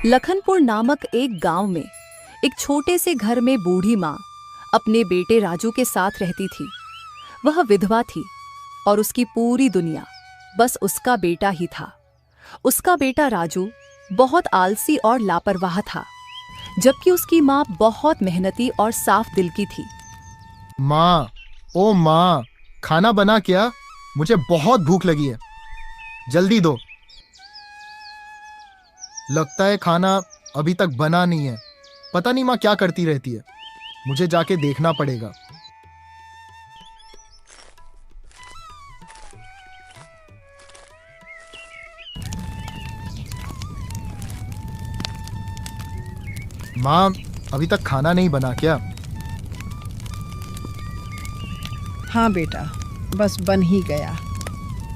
लखनपुर नामक एक गांव में एक छोटे से घर में बूढ़ी माँ अपने बेटे राजू के साथ रहती थी। वह विधवा थी और उसकी पूरी दुनिया बस उसका बेटा ही था। उसका बेटा राजू बहुत आलसी और लापरवाह था, जबकि उसकी माँ बहुत मेहनती और साफ दिल की थी। माँ, ओ माँ, खाना बना क्या? मुझे बहुत भूख लगी है, जल्दी दो। लगता है खाना अभी तक बना नहीं है। पता नहीं माँ क्या करती रहती है, मुझे जाके देखना पड़ेगा। माँ, अभी तक खाना नहीं बना क्या? हाँ बेटा, बस बन ही गया।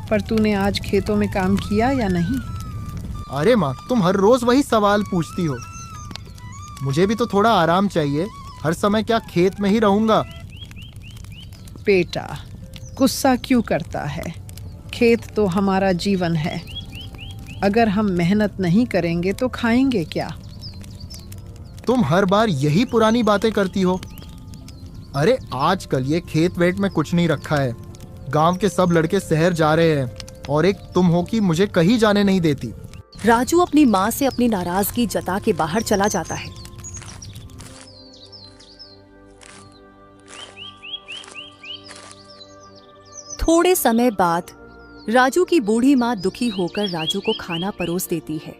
पर तूने आज खेतों में काम किया या नहीं? अरे माँ, तुम हर रोज वही सवाल पूछती हो। मुझे भी तो थोड़ा आराम चाहिए। हर समय क्या खेत में ही रहूंगा? बेटा, गुस्सा क्यों करता है? खेत तो हमारा जीवन है। अगर हम मेहनत नहीं करेंगे तो खाएंगे क्या? तुम हर बार यही पुरानी बातें करती हो। अरे आजकल ये खेत वेट में कुछ नहीं रखा है। गांव के सब लड़के शहर जा रहे हैं और एक तुम हो कि मुझे कहीं जाने नहीं देती। राजू अपनी माँ से अपनी नाराजगी जता के बाहर चला जाता है। थोड़े समय बाद राजू की बूढ़ी माँ दुखी होकर राजू को खाना परोस देती है।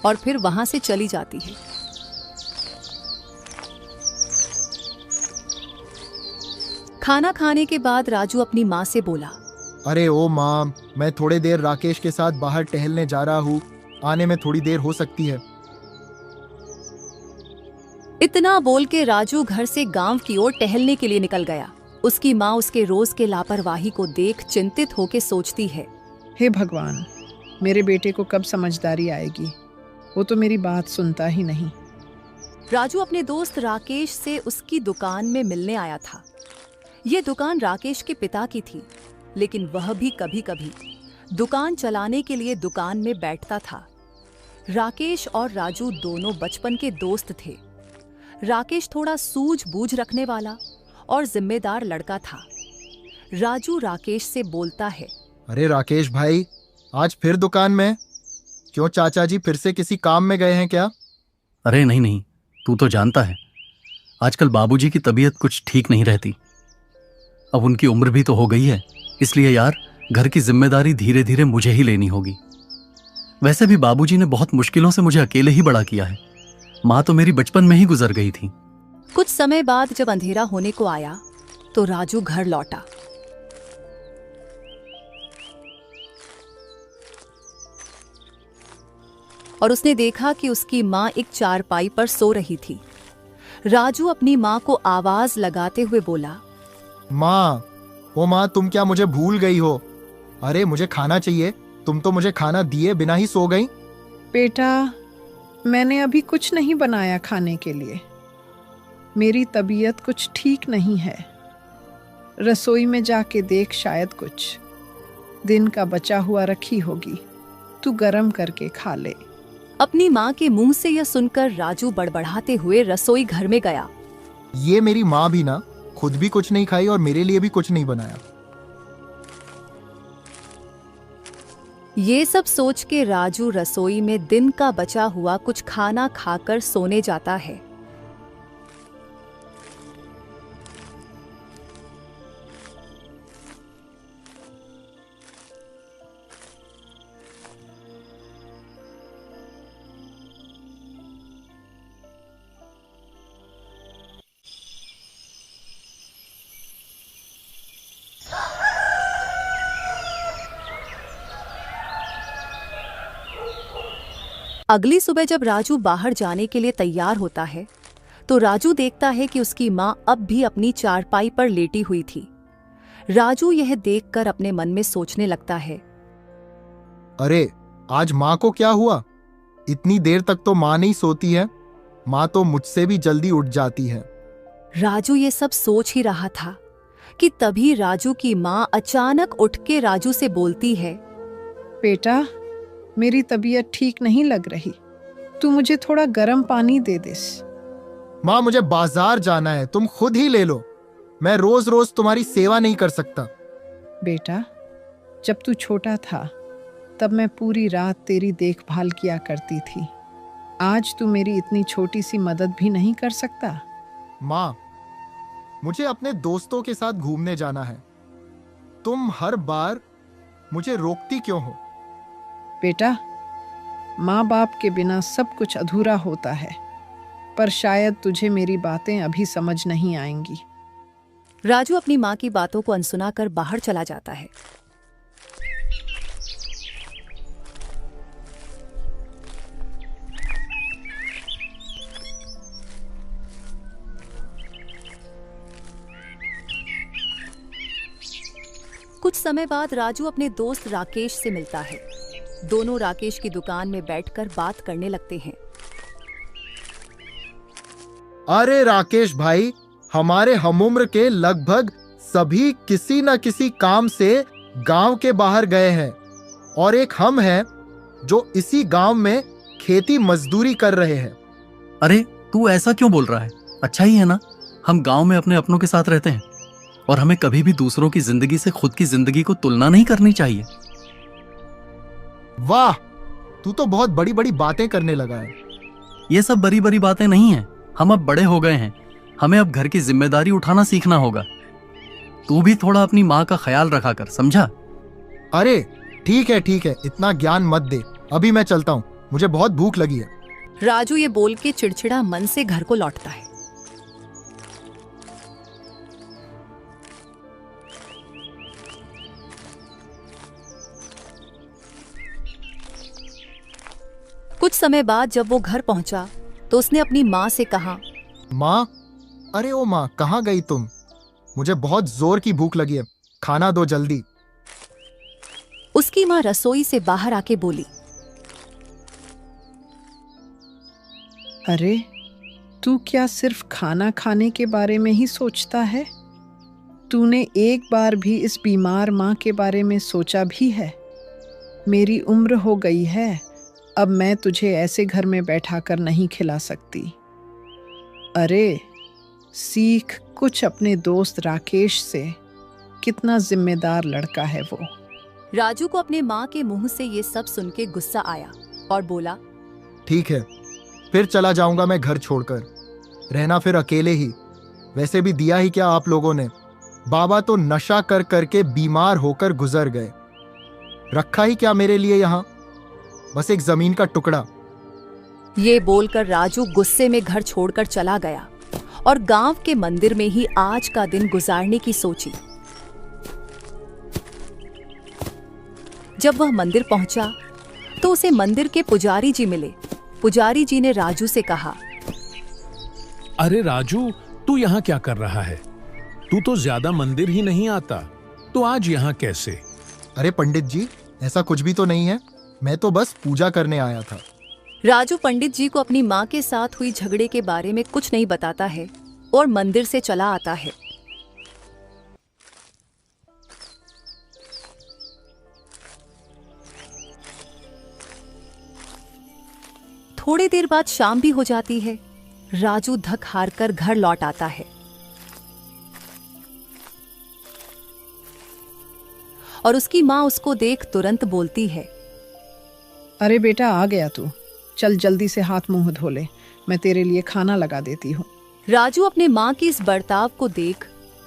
और फिर वहां से चली जाती है। खाना खाने के बाद राजू अपनी माँ से बोला, अरे ओ माँ, मैं थोड़ी देर राकेश के साथ बाहर टहलने जा रहा हूँ। आने में थोड़ी देर हो सकती है। इतना बोल के राजू घर से गांव की ओर टहलने के लिए निकल गया। उसकी माँ उसके रोज के लापरवाही को देख चिंतित होकर सोचती है, हे भगवान, मेरे बेटे को कब समझदारी आएगी? वो तो मेरी बात सुनता ही नहीं। राजू अपने दोस्त राकेश से उसकी दुकान में मिलने आया था। ये दुकान राकेश के पिता की थी, लेकिन वह भी कभी कभी दुकान चलाने के लिए दुकान में बैठता था। राकेश और राजू दोनों बचपन के दोस्त थे। राकेश थोड़ा सूझबूझ रखने वाला और जिम्मेदार लड़का था। राजू राकेश से बोलता है, अरे राकेश भाई, आज फिर दुकान में? क्यों, चाचा जी फिर से किसी काम में गए हैं क्या? अरे नहीं नहीं, तू तो जानता है आजकल बाबूजी की तबीयत कुछ ठीक नहीं रहती। अब उनकी उम्र भी तो हो गई है, इसलिए यार घर की जिम्मेदारी धीरे धीरे मुझे ही लेनी होगी। वैसे भी बाबूजी ने बहुत मुश्किलों से मुझे अकेले ही बड़ा किया है। माँ तो मेरी बचपन में ही गुजर गई थी। कुछ समय बाद जब अंधेरा होने को आया तो राजू घर लौटा। और उसने देखा कि उसकी माँ एक चारपाई पर सो रही थी। राजू अपनी माँ को आवाज लगाते हुए बोला, माँ, ओ माँ, तुम क्या मुझे भूल गई हो? अरे मुझे खाना चाहिए। तुम तो मुझे खाना दिए बिना ही सो गई। बेटा, मैंने अभी कुछ नहीं बनाया खाने के लिए। मेरी तबीयत कुछ ठीक नहीं है। रसोई में जाके देख, शायद कुछ दिन का बचा हुआ रखी होगी। तू गरम करके खा ले। अपनी माँ के मुंह से यह सुनकर राजू बड़बड़ाते हुए रसोई घर में गया। ये मेरी माँ भी ना खुद भी कुछ नहीं खाई और मेरे लिए भी कुछ नहीं बनाया। ये सब सोच के राजू रसोई में दिन का बचा हुआ कुछ खाना खाकर सोने जाता है। अगली सुबह जब राजू बाहर जाने के लिए तैयार होता है तो राजू देखता है कि उसकी माँ अब भी अपनी चारपाई पर लेटी हुई थी। राजू यह देखकर अपने मन में सोचने लगता है। अरे आज माँ को क्या हुआ? इतनी देर तक तो माँ नहीं सोती है। माँ तो मुझसे भी जल्दी उठ जाती है। राजू ये सब सोच ही रहा था कि तभी राजू की माँ अचानक उठ के राजू से बोलती है। बेटा, मेरी तबीयत ठीक नहीं लग रही, तू मुझे थोड़ा गर्म पानी दे दे। माँ मुझे बाजार जाना है, तुम खुद ही ले लो। मैं रोज रोज तुम्हारी सेवा नहीं कर सकता। बेटा, जब तू छोटा था तब मैं पूरी रात तेरी देखभाल किया करती थी। आज तू मेरी इतनी छोटी सी मदद भी नहीं कर सकता? माँ, मुझे अपने दोस्तों के साथ घूमने जाना है। तुम हर बार मुझे रोकती क्यों हो? बेटा, माँ बाप के बिना सब कुछ अधूरा होता है, पर शायद तुझे मेरी बातें अभी समझ नहीं आएंगी। राजू अपनी माँ की बातों को अनसुना कर बाहर चला जाता है। कुछ समय बाद राजू अपने दोस्त राकेश से मिलता है। दोनों राकेश की दुकान में बैठकर बात करने लगते हैं। अरे राकेश भाई, हमारे हमउम्र के लगभग सभी किसी न किसी काम से गांव के बाहर गए हैं और एक हम हैं जो इसी गांव में खेती मजदूरी कर रहे हैं। अरे तू ऐसा क्यों बोल रहा है? अच्छा ही है ना, हम गांव में अपने अपनों के साथ रहते हैं और हमें कभी भी दूसरों की जिंदगी से खुद की जिंदगी को तुलना नहीं करनी चाहिए। वाह, तू तो बहुत बड़ी बड़ी बातें करने लगा है। ये सब बड़ी बड़ी बातें नहीं हैं। हम अब बड़े हो गए हैं, हमें अब घर की जिम्मेदारी उठाना सीखना होगा। तू भी थोड़ा अपनी माँ का ख्याल रखा कर, समझा? अरे ठीक है, इतना ज्ञान मत दे। अभी मैं चलता हूँ, मुझे बहुत भूख लगी है। राजू ये बोल के चिड़चिड़ा मन से घर को लौटता है। कुछ समय बाद जब वो घर पहुंचा तो उसने अपनी माँ से कहा। माँ, अरे ओ माँ, कहाँ गई तुम? मुझे बहुत जोर की भूख लगी है, खाना दो जल्दी। उसकी माँ रसोई से बाहर आके बोली। अरे, तू क्या सिर्फ खाना खाने के बारे में ही सोचता है? तूने एक बार भी इस बीमार माँ के बारे में सोचा भी है? मेरी उम्र हो गई है, अब मैं तुझे ऐसे घर में बैठा कर नहीं खिला सकती। अरे सीख कुछ अपने दोस्त राकेश से, कितना जिम्मेदार लड़का है वो। राजू को अपने माँ के मुंह से ये सब सुन के गुस्सा आया और बोला। ठीक है, फिर चला जाऊंगा मैं घर छोड़कर, रहना फिर अकेले ही। वैसे भी दिया ही क्या आप लोगों ने? बाबा तो नशा कर करके बीमार होकर गुजर गए। रखा ही क्या मेरे लिए यहाँ? बस एक जमीन का टुकड़ा। ये बोलकर राजू गुस्से में घर छोड़कर चला गया और गांव के मंदिर में ही आज का दिन गुजारने की सोची। जब वह मंदिर पहुंचा तो उसे मंदिर के पुजारी जी मिले। पुजारी जी ने राजू से कहा। अरे राजू, तू यहाँ क्या कर रहा है? तू तो ज्यादा मंदिर ही नहीं आता, तो आज यहाँ कैसे? अरे पंडित जी, ऐसा कुछ भी तो नहीं है, मैं तो बस पूजा करने आया था। राजू पंडित जी को अपनी माँ के साथ हुई झगड़े के बारे में कुछ नहीं बताता है और मंदिर से चला आता है। थोड़ी देर बाद शाम भी हो जाती है। राजू थक हार कर घर लौट आता है और उसकी माँ उसको देख तुरंत बोलती है। अरे बेटा, आ गया तू, चल जल्दी से हाथ मुंह धो ले, मैं तेरे लिए खाना लगा देती हूँ। राजू अपने माँ की इस बर्ताव को देख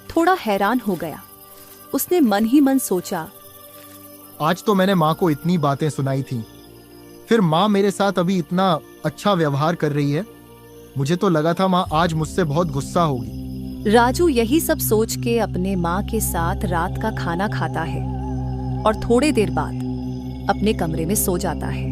थोड़ा हैरान हो गया। उसने मन ही मन सोचा, आज तो मैंने माँ को इतनी बातें सुनाई थी, फिर माँ मेरे साथ अभी इतना अच्छा व्यवहार कर रही है। मुझे तो लगा था माँ आज मुझसे बहुत गुस्सा होगी। राजू यही सब सोच के अपने माँ के साथ रात का खाना खाता है और थोड़ी देर बाद अपने कमरे में सो जाता है।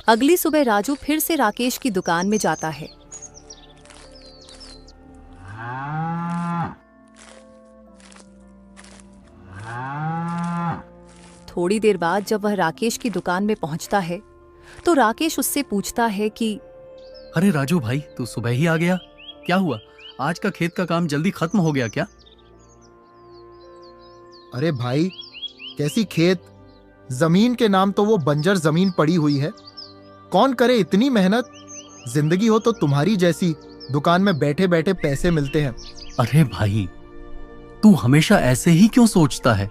अगली सुबह राजू फिर से राकेश की दुकान में जाता है। थोड़ी देर बाद जब वह राकेश की दुकान में पहुंचता है तो राकेश उससे पूछता है कि अरे राजू भाई, तू सुबह ही आ गया? क्या हुआ, आज का खेत का काम जल्दी खत्म हो गया क्या? अरे भाई, कैसी खेत? जमीन के नाम तो वो बंजर जमीन पड़ी हुई है। कौन करे इतनी मेहनत? जिंदगी हो तो तुम्हारी जैसी, दुकान में बैठे बैठे पैसे मिलते हैं। अरे भाई, तू हमेशा ऐसे ही क्यों सोचता है?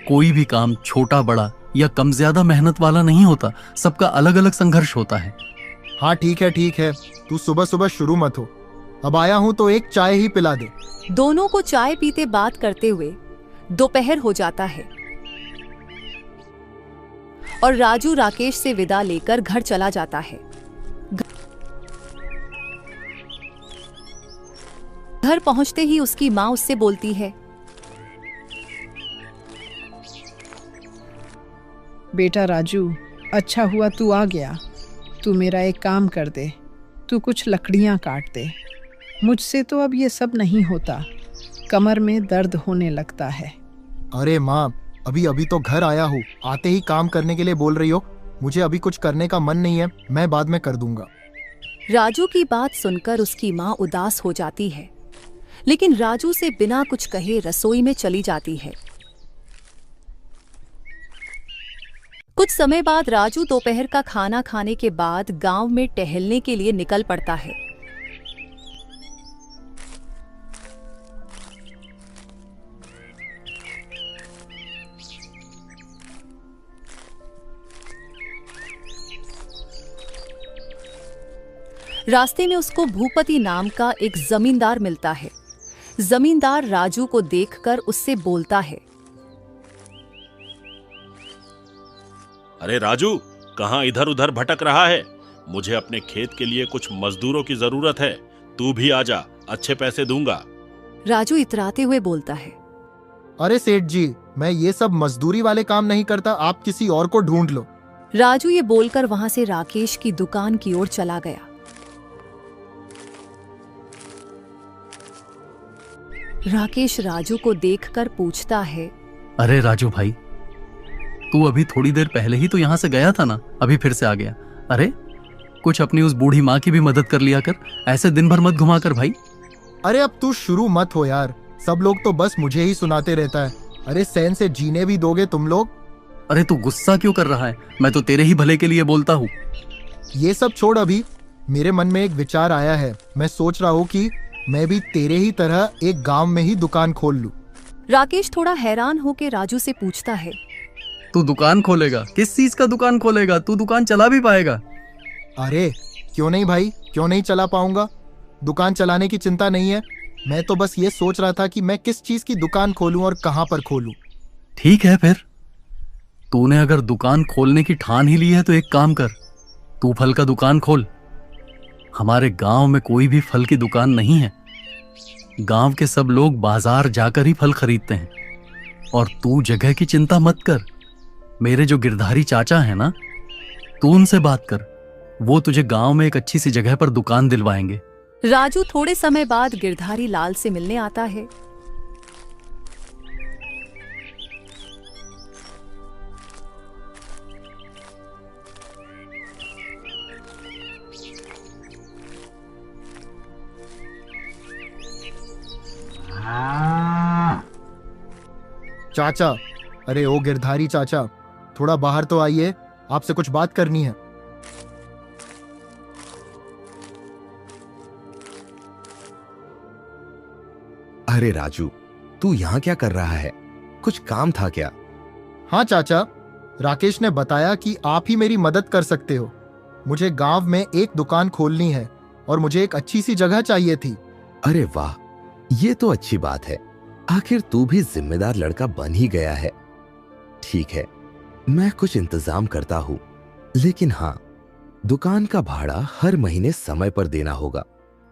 कोई भी काम छोटा बड़ा या कम ज्यादा मेहनत वाला नहीं होता, सबका अलग अलग संघर्ष होता है। हाँ ठीक है, तू सुबह सुबह शुरू मत हो। अब आया हूं तो एक चाय ही पिला दे। दोनों को चाय पीते बात करते हुए दोपहर हो जाता है और राजू राकेश से विदा लेकर घर चला जाता है। घर पहुंचते ही उसकी मां उससे बोलती है, बेटा राजू, अच्छा हुआ तू आ गया। तू मेरा एक काम कर दे, तू कुछ लकड़ियां काट दे। मुझसे तो अब ये सब नहीं होता, कमर में दर्द होने लगता है। अरे माँ, अभी तो घर आया हूँ, आते ही काम करने के लिए बोल रही हो? मुझे अभी कुछ करने का मन नहीं है, मैं बाद में कर दूंगा। राजू की बात सुनकर उसकी मां उदास हो जाती है, लेकिन राजू से बिना कुछ कहे रसोई में चली जाती है। कुछ समय बाद राजू दोपहर का खाना खाने के बाद गांव में टहलने के लिए निकल पड़ता है। रास्ते में उसको भूपति नाम का एक जमींदार मिलता है। जमींदार राजू को देखकर उससे बोलता है, अरे राजू, कहाँ इधर उधर भटक रहा है? मुझे अपने खेत के लिए कुछ मजदूरों की जरूरत है, तू भी आजा, अच्छे पैसे दूंगा। राजू इतराते हुए बोलता है, अरे सेठ जी, मैं ये सब मजदूरी वाले काम नहीं करता, आप किसी और को ढूंढ लो। राजू ये बोलकर वहां से राकेश की दुकान की ओर चला गया। राकेश राजू को देखकर पूछता है, अरे राजू भाई, तू अभी थोड़ी देर पहले ही तो यहाँ से गया था ना, अभी फिर से आ गया? अरे कुछ अपनी उस बूढ़ी माँ की भी मदद कर लिया कर, ऐसे दिन भर मत घुमा कर भाई। अरे अब तू शुरू मत हो यार, सब लोग तो बस मुझे ही सुनाते रहता है। अरे सहन से जीने भी दोगे तुम लोग? अरे तू गुस्सा क्यों कर रहा है? मैं तो तेरे ही भले के लिए बोलता हूँ। ये सब छोड़, अभी मेरे मन में एक विचार आया है। मैं सोच रहा हूँ कि मैं भी तेरे ही तरह एक गांव में ही दुकान खोल लूं। राकेश थोड़ा हैरान होकर राजू से पूछता है, तू दुकान खोलेगा? किस चीज का दुकान खोलेगा? तू दुकान चला भी पाएगा? अरे क्यों नहीं भाई, क्यों नहीं चला पाऊंगा? दुकान चलाने की चिंता नहीं है। मैं तो बस ये सोच रहा था कि मैं किस चीज की दुकान खोलूं और कहां पर खोलूं। ठीक है, फिर तूने अगर दुकान खोलने की ठान ही ली है तो एक काम कर, तू फल का दुकान खोल। हमारे गांव में कोई भी फल की दुकान नहीं है। गांव के सब लोग बाजार जाकर ही फल खरीदते हैं। और तू जगह की चिंता मत कर। मेरे जो गिरधारी चाचा है ना, तू उनसे बात कर, वो तुझे गांव में एक अच्छी सी जगह पर दुकान दिलवाएंगे। राजू थोड़े समय बाद गिरधारी लाल से मिलने आता है। चाचा, अरे ओ गिरधारी चाचा, थोड़ा बाहर तो आइए, आपसे कुछ बात करनी है। अरे राजू, तू यहाँ क्या कर रहा है? कुछ काम था क्या? हाँ चाचा, राकेश ने बताया कि आप ही मेरी मदद कर सकते हो। मुझे गांव में एक दुकान खोलनी है और मुझे एक अच्छी सी जगह चाहिए थी। अरे वाह, ये तो अच्छी बात है। आखिर तू भी जिम्मेदार लड़का बन ही गया है। ठीक है, मैं कुछ इंतजाम करता हूँ, लेकिन हाँ, दुकान का भाड़ा हर महीने समय पर देना होगा।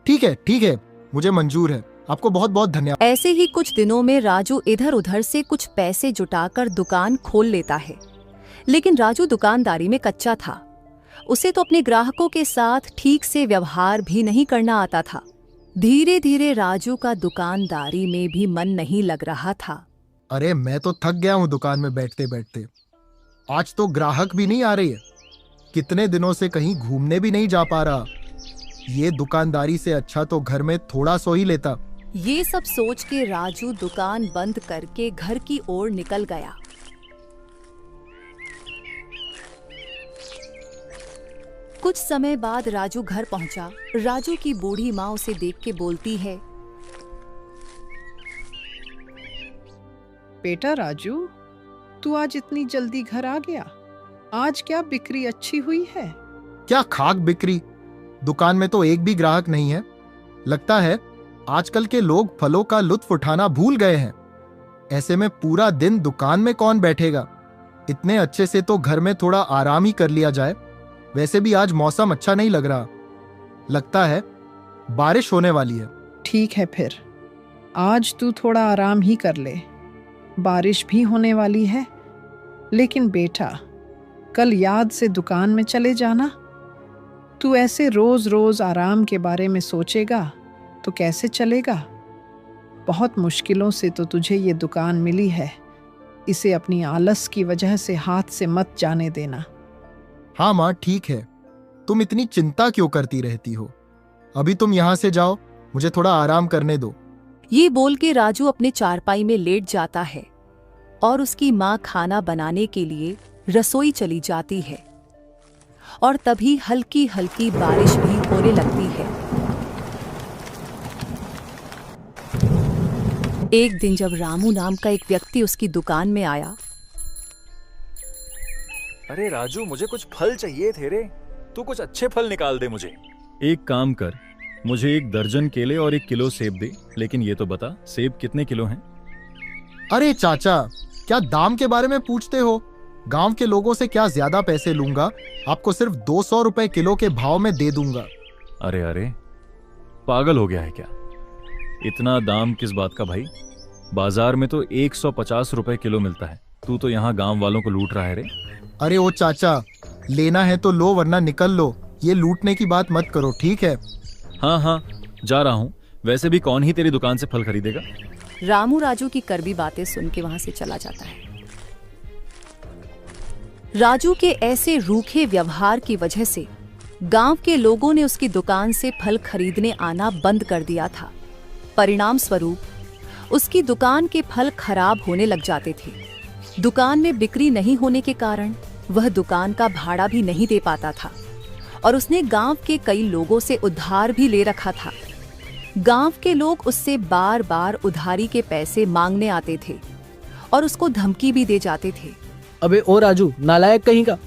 ठीक है, मुझे मंजूर है। आपको बहुत बहुत धन्यवाद। ऐसे ही कुछ दिनों में राजू इधर उधर से कुछ पैसे जुटाकर दुकान खोल लेता है। लेकिन राजू दुकानदारी में कच्चा था उसे तो अपने ग्राहकों के साथ ठीक से व्यवहार भी नहीं करना आता था। धीरे धीरे राजू का दुकानदारी में भी मन नहीं लग रहा था। अरे मैं तो थक गया हूँ दुकान में बैठते बैठते। आज तो ग्राहक भी नहीं आ रही है। कितने दिनों से कहीं घूमने भी नहीं जा पा रहा। ये दुकानदारी से अच्छा तो घर में थोड़ा सो ही लेता। ये सब सोच के राजू दुकान बंद करके घर की ओर निकल गया। कुछ समय बाद राजू घर पहुंचा। राजू की बूढ़ी माँ उसे देख के बोलती है, बेटा राजू, तू आज इतनी जल्दी घर आ गया। आज क्या बिक्री अच्छी हुई है? क्या खाक बिक्री? दुकान में तो एक भी ग्राहक नहीं है। लगता है आजकल के लोग फलों का लुत्फ उठाना भूल गए हैं। ऐसे में पूरा दिन दुकान में कौन बैठेगा? इतने अच्छे से तो घर में थोड़ा आराम ही कर लिया जाए। वैसे भी आज मौसम अच्छा नहीं लग रहा। लगता है बारिश होने वाली है। ठीक है फिर, आज तू थोड़ा आराम ही कर ले। बारिश भी होने वाली है। लेकिन बेटा, कल याद से दुकान में चले जाना। तू ऐसे रोज रोज आराम के बारे में सोचेगा तो कैसे चलेगा? बहुत मुश्किलों से तो तुझे ये दुकान मिली है। इसे अपनी आलस की वजह से हाथ से मत जाने देना। हाँ माँ, ठीक है। तुम इतनी चिंता क्यों करती रहती हो? अभी तुम यहाँ से जाओ, मुझे थोड़ा आराम करने दो। ये बोल के राजू अपने चारपाई में लेट जाता है और उसकी माँ खाना बनाने के लिए रसोई चली जाती है। और तभी हल्की हल्की बारिश भी होने लगती है। एक दिन जब रामू नाम का एक व्यक्ति उसकी दुकान में आया। अरे राजू, मुझे कुछ फल चाहिए थे रे। तू कुछ अच्छे फल निकाल दे मुझे। एक काम कर, मुझे 1 दर्जन केले और 1 किलो सेब दे। लेकिन ये तो बता, सेब कितने किलो हैं? अरे चाचा, क्या दाम के बारे में पूछते हो? गांव के लोगों से क्या ज्यादा पैसे लूंगा? आपको सिर्फ 200 रुपए किलो के भाव में दे दूंगा। अरे अरे, पागल हो गया है क्या? इतना दाम किस बात का भाई? बाजार में तो 150 रुपए किलो मिलता है। तू तो यहाँ गांव वालों को लूट रहा है रे। अरे ओ चाचा, लेना है तो लो वरना निकल लो। ये लूटने की बात मत करो, ठीक है? हाँ हाँ, जा रहा हूँ। वैसे भी कौन ही तेरी दुकान से फल खरीदेगा? रामू राजू की कड़वी बातें सुन के वहां से चला जाता है। राजू के ऐसे रूखे व्यवहार की वजह से गांव के लोगों ने उसकी दुकान से फल खरीदने आना बंद कर दिया था। परिणाम स्वरूप उसकी दुकान के फल खराब होने लग जाते थे। दुकान में बिक्री नहीं होने के कारण वह दुकान का भाड़ा भी नहीं दे पाता था और उसने गांव के कई लोगों से उधार भी ले रखा था। गांव के लोग उससे बार बार उधारी के पैसे मांगने आते थे और उसको धमकी भी दे जाते थे। अबे ओ राजू, नालायक कहीं का,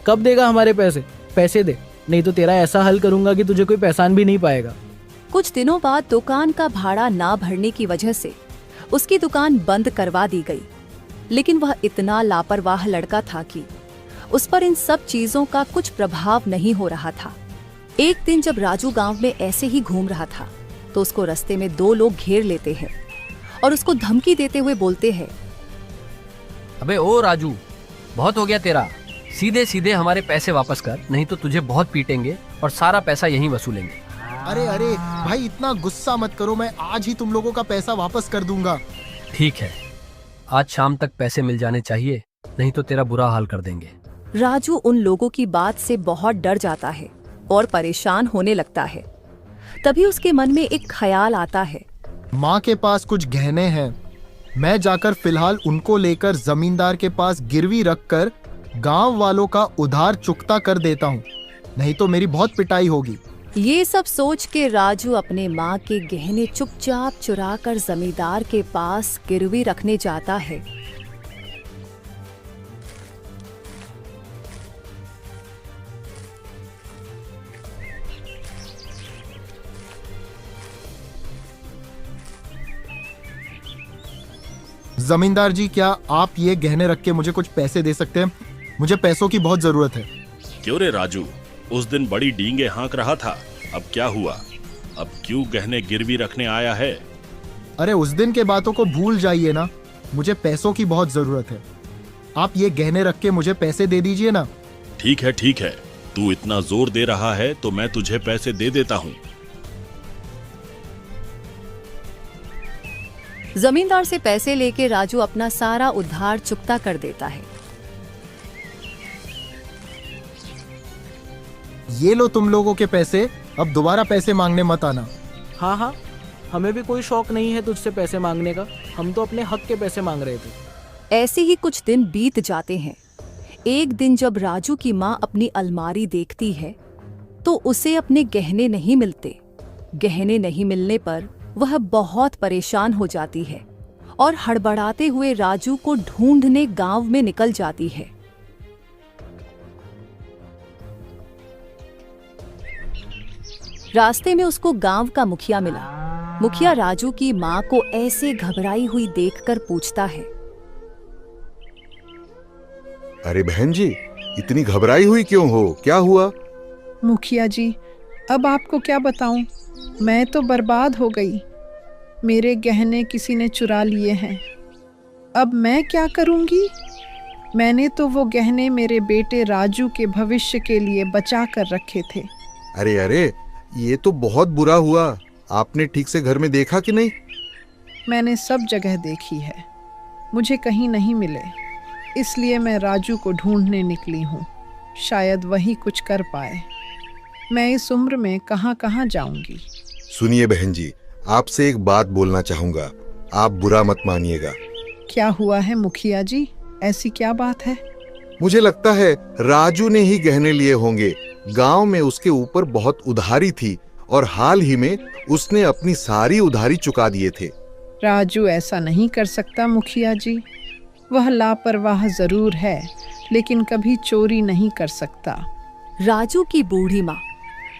कब देगा हमारे पैसे? पैसे दे, नहीं तो तेरा ऐसा हल करूंगा कि तुझे कोई पहचान भी नहीं पाएगा। कुछ दिनों बाद दुकान का भाड़ा ना भरने की वजह से उसकी दुकान बंद करवा दी गई। लेकिन वह इतना लापरवाह लड़का था कि उस पर इन सब चीजों का कुछ प्रभाव नहीं हो रहा था। एक दिन जब राजू गांव में ऐसे ही घूम रहा था तो उसको रास्ते में 2 लोग घेर लेते हैं और उसको धमकी देते हुए बोलते हैं, अबे ओ राजू, बहुत हो गया तेरा। सीधे सीधे हमारे पैसे वापस कर, नहीं तो तुझे बहुत पीटेंगे और सारा पैसा यहीं वसूलेंगे। अरे अरे भाई, इतना गुस्सा मत करो। मैं आज ही तुम लोगों का पैसा वापस कर दूंगा। ठीक है, आज शाम तक पैसे मिल जाने चाहिए, नहीं तो तेरा बुरा हाल कर देंगे। राजू उन लोगों की बात से बहुत डर जाता है और परेशान होने लगता है। तभी उसके मन में एक ख्याल आता है। माँ के पास कुछ गहने हैं, मैं जाकर फिलहाल उनको लेकर जमींदार के पास गिरवी रखकर गांव वालों का उधार चुकता कर देता हूँ, नहीं तो मेरी बहुत पिटाई होगी। ये सब सोच के राजू अपने माँ के गहने चुपचाप चुरा कर जमींदार के पास गिरवी रखने जाता है। जमींदार जी, क्या आप ये गहने रख के मुझे कुछ पैसे दे सकते हैं? मुझे पैसों की बहुत जरूरत है। क्यों रे राजू, उस दिन बड़ी डींगे हाँक रहा था, अब क्या हुआ? अब क्यों गहने गिरवी रखने आया है? अरे उस दिन के बातों को भूल जाइए ना, मुझे पैसों की बहुत जरूरत है। आप ये गहने रख के मुझे पैसे दे दीजिए ना। ठीक है, तू इतना जोर दे रहा है तो मैं तुझे पैसे दे देता हूँ। जमींदार से पैसे लेके राजू अपना सारा उधार चुकता कर देता है। ये लो तुम लोगों के पैसे, अब दोबारा पैसे मांगने मत आना। हाँ हाँ, हमें भी कोई शौक नहीं है तुझसे पैसे मांगने का, हम तो अपने हक के पैसे मांग रहे थे। ऐसे ही कुछ दिन बीत जाते हैं। एक दिन जब राजू की माँ अपनी अलमारी देखती है तो उसे अपने गहने नहीं मिलते। गहने नहीं मिलने पर वह बहुत परेशान हो जाती है और हड़बड़ाते हुए राजू को ढूंढने गांव में निकल जाती है। रास्ते में उसको गांव का मुखिया मिला। मुखिया राजू की माँ को ऐसे घबराई हुई देखकर पूछता है, अरे बहन जी, इतनी घबराई हुई क्यों हो, क्या हुआ? मुखिया जी, अब आपको क्या बताऊं, मैं तो बर्बाद हो गई। मेरे गहने किसी ने चुरा लिए हैं। अब मैं क्या करूंगी? मैंने तो वो गहने मेरे बेटे राजू के भविष्य के लिए बचा कर रखे थे। अरे अरे, ये तो बहुत बुरा हुआ। आपने ठीक से घर में देखा कि नहीं? मैंने सब जगह देखी है, मुझे कहीं नहीं मिले, इसलिए मैं राजू को ढूंढने निकली हूँ। शायद वही कुछ कर पाए। मैं इस उम्र में कहाँ कहाँ जाऊंगी। सुनिए बहन जी, आपसे एक बात बोलना चाहूंगा, आप बुरा मत मानिएगा। क्या हुआ है मुखिया जी, ऐसी क्या बात है? मुझे लगता है राजू ने ही गहने लिए होंगे। गांव में उसके ऊपर बहुत उधारी थी और हाल ही में उसने अपनी सारी उधारी चुका दिए थे। राजू ऐसा नहीं कर सकता मुखिया जी, वह लापरवाह जरूर है लेकिन कभी चोरी नहीं कर सकता। राजू की बूढ़ी माँ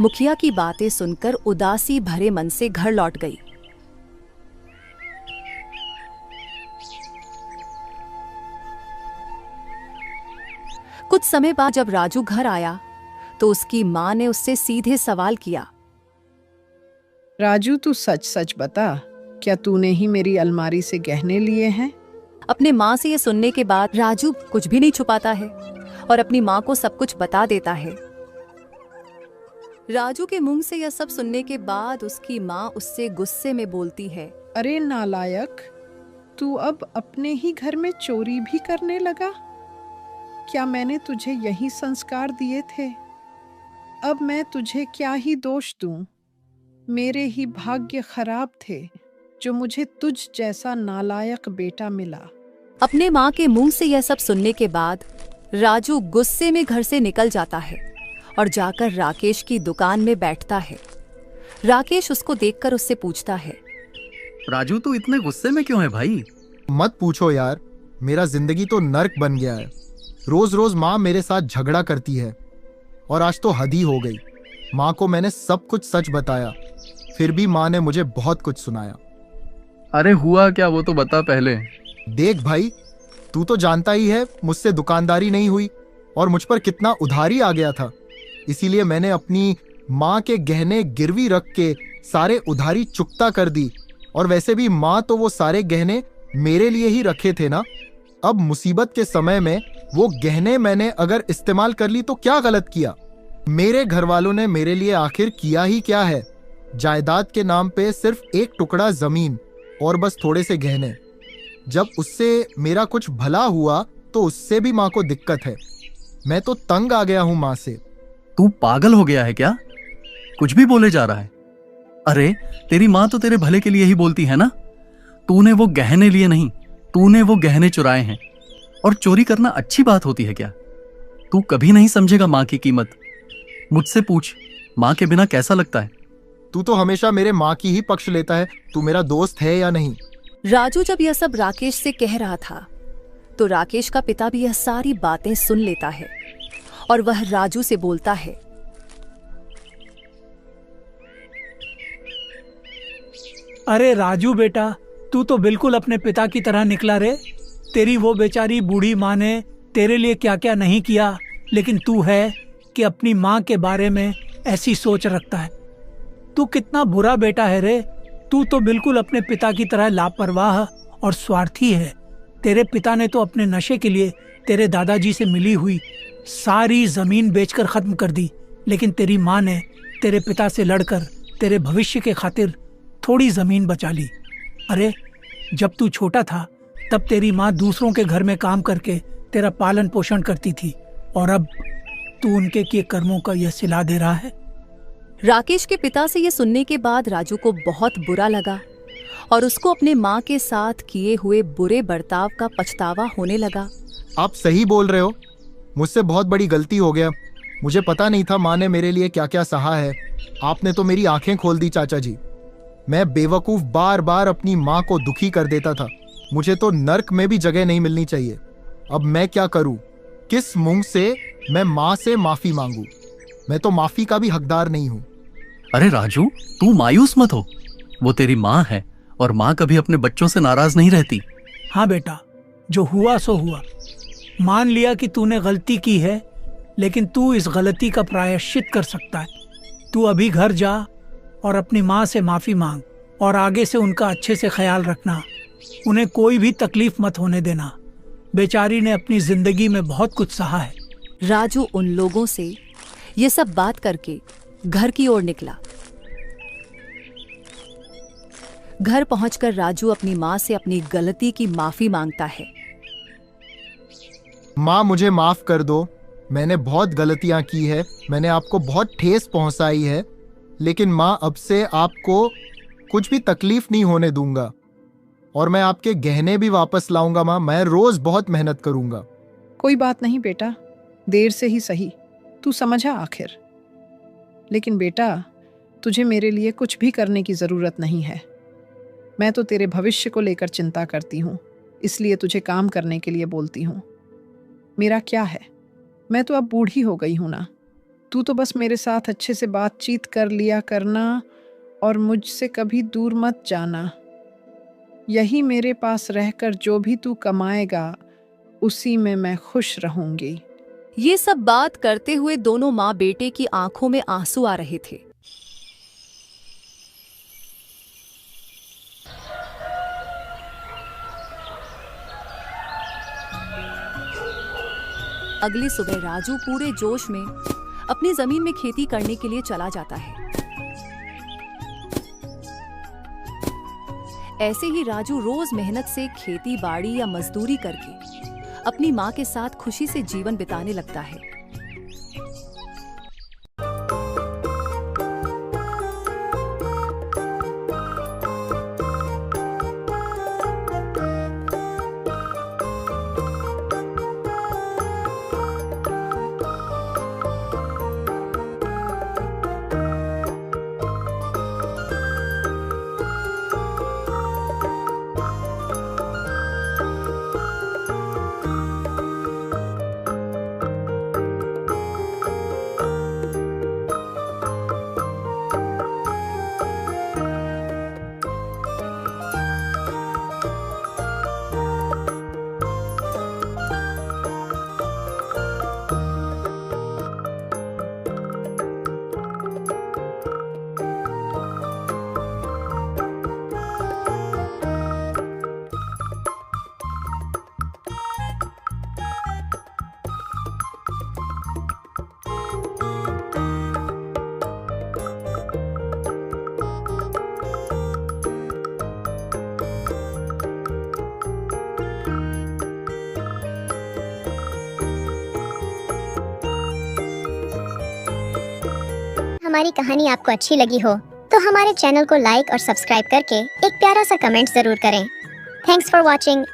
मुखिया की बातें सुनकर उदासी भरे मन से घर लौट गई। कुछ समय बाद जब राजू घर आया तो उसकी माँ ने उससे सीधे सवाल किया, राजू तू सच सच बता, क्या तूने ही मेरी अलमारी से गहने लिए हैं? अपने माँ से ये सुनने के बाद राजू कुछ भी नहीं छुपाता है और अपनी माँ को सब कुछ बता देता है। राजू के मुंह से यह सब सुनने के बाद उसकी माँ उससे गुस्से में बोलती है, अरे नालायक, तू अब अपने ही घर में चोरी भी करने लगा? क्या मैंने तुझे यही संस्कार दिए थे? अब मैं तुझे क्या ही दोष दूं? मेरे ही भाग्य खराब थे जो मुझे तुझ जैसा नालायक बेटा मिला। अपने माँ के मुंह से यह सब सुनने के बाद राजू गुस्से में घर से निकल जाता है और जाकर राकेश की दुकान में बैठता है। राकेश उसको देखकर उससे पूछता है, राजू तू इतने गुस्से में क्यों है भाई? मत पूछो यार, मेरा जिंदगी तो नर्क बन गया है। रोज रोज माँ मेरे साथ झगड़ा करती है और आज तो हद ही हो गई। माँ को मैंने सब कुछ सच बताया, फिर भी माँ ने मुझे बहुत कुछ सुनाया। अरे हुआ क्या वो तो बता पहले। देख भाई, तू तो जानता ही है मुझसे दुकानदारी नहीं हुई और मुझ पर कितना उधारी आ गया था। इसीलिए मैंने अपनी माँ के गहने गिरवी रख के सारे उधारी चुकता कर दी। और वैसे भी माँ तो वो सारे गहने मेरे लिए ही रखे थे ना। अब मुसीबत के समय में वो गहने मैंने अगर इस्तेमाल कर ली तो क्या गलत किया? मेरे घर वालों ने मेरे लिए आखिर किया ही क्या है? जायदाद के नाम पे सिर्फ एक टुकड़ा जमीन और बस थोड़े से गहने। जब उससे मेरा कुछ भला हुआ तो उससे भी माँ को दिक्कत है। मैं तो तंग आ गया हूं माँ से। तू पागल हो गया है क्या? कुछ भी बोले जा रहा है। अरे तेरी माँ तो तेरे भले के लिए ही बोलती है ना। तूने वो गहने लिए नहीं, तूने वो गहने चुराए हैं। और चोरी करना अच्छी बात होती है क्या? तू कभी नहीं समझेगा माँ की कीमत। मुझसे पूछ, माँ के बिना कैसा लगता है? तू तो हमेशा मेरे माँ की ही पक्ष लेता है। तू मेरा दोस्त है या नहीं? राजू जब यह सब राकेश से कह रहा था तो राकेश का पिता भी यह सारी बातें सुन लेता है और वह राजू से बोलता है, अरे राजू बेटा, तू तो बिल्कुल अपने पिता की तरह निकला रे। तेरी वो बेचारी बूढ़ी माँ ने तेरे लिए क्या क्या नहीं किया, लेकिन तू है कि अपनी माँ के बारे में ऐसी सोच रखता है। तू कितना बुरा बेटा है रे। तू तो बिल्कुल अपने पिता की तरह लापरवाह और स्वार्थी है। तेरे पिता ने तो अपने नशे के लिए तेरे दादाजी से मिली हुई सारी जमीन बेचकर खत्म कर दी, लेकिन तेरी माँ ने तेरे पिता से लड़कर तेरे भविष्य के खातिर थोड़ी जमीन बचा ली। अरे जब तू छोटा था तब तेरी माँ दूसरों के घर में काम करके तेरा पालन पोषण करती थी, और अब तू उनके किए कर्मों का यह सिला दे रहा है। राकेश के पिता से ये सुनने के बाद राजू को बहुत बुरा लगा और उसको अपने माँ के साथ किए हुए बुरे बर्ताव का पछतावा होने लगा। आप सही बोल रहे हो, मुझसे बहुत बड़ी गलती हो गया। मुझे पता नहीं था माँ ने मेरे लिए क्या क्या सहा है। आपने तो मेरी आंखें खोल दी चाचा जी। मैं बेवकूफ बार बार अपनी माँ को दुखी कर देता था। मुझे तो नर्क में भी जगह नहीं मिलनी चाहिए। अब मैं क्या करूं? किस मुंह से मैं माँ से माफी मांगू? मैं तो माफी का भी हकदार नहीं हूं। अरे राजू, तू मायूस मत हो। वो तेरी माँ है और माँ कभी अपने बच्चों से नाराज नहीं रहती। हाँ बेटा, जो हुआ सो हुआ। मान लिया कि तूने गलती की है, लेकिन तू इस गलती का प्रायश्चित कर सकता है। तू अभी घर जा और अपनी माँ से माफी मांग, और आगे से उनका अच्छे से ख्याल रखना। उन्हें कोई भी तकलीफ मत होने देना। बेचारी ने अपनी जिंदगी में बहुत कुछ सहा है। राजू उन लोगों से ये सब बात करके घर की ओर निकला। घर पहुंचकर राजू अपनी माँ से अपनी गलती की माफी मांगता है। माँ, मुझे माफ कर दो। मैंने बहुत गलतियां की है। मैंने आपको बहुत ठेस पहुंचाई है, लेकिन माँ अब से आपको कुछ भी तकलीफ नहीं होने दूंगा, और मैं आपके गहने भी वापस लाऊंगा। माँ, मैं रोज बहुत मेहनत करूंगा। कोई बात नहीं बेटा, देर से ही सही, तू समझा आखिर। लेकिन बेटा, तुझे मेरे लिए कुछ भी करने की जरूरत नहीं है। मैं तो तेरे भविष्य को लेकर चिंता करती हूँ, इसलिए तुझे काम करने के लिए बोलती हूँ। मेरा क्या है, मैं तो अब बूढ़ी हो गई हूं ना। तू तो बस मेरे साथ अच्छे से बातचीत कर लिया करना और मुझसे कभी दूर मत जाना। यही मेरे पास रहकर जो भी तू कमाएगा उसी में मैं खुश रहूंगी। ये सब बात करते हुए दोनों माँ बेटे की आंखों में आंसू आ रहे थे। अगली सुबह राजू पूरे जोश में अपनी जमीन में खेती करने के लिए चला जाता है। ऐसे ही राजू रोज मेहनत से खेती बाड़ी या मजदूरी करके अपनी माँ के साथ खुशी से जीवन बिताने लगता है। हमारी कहानी आपको अच्छी लगी हो तो हमारे चैनल को लाइक और सब्सक्राइब करके एक प्यारा सा कमेंट जरूर करें। Thanks for watching.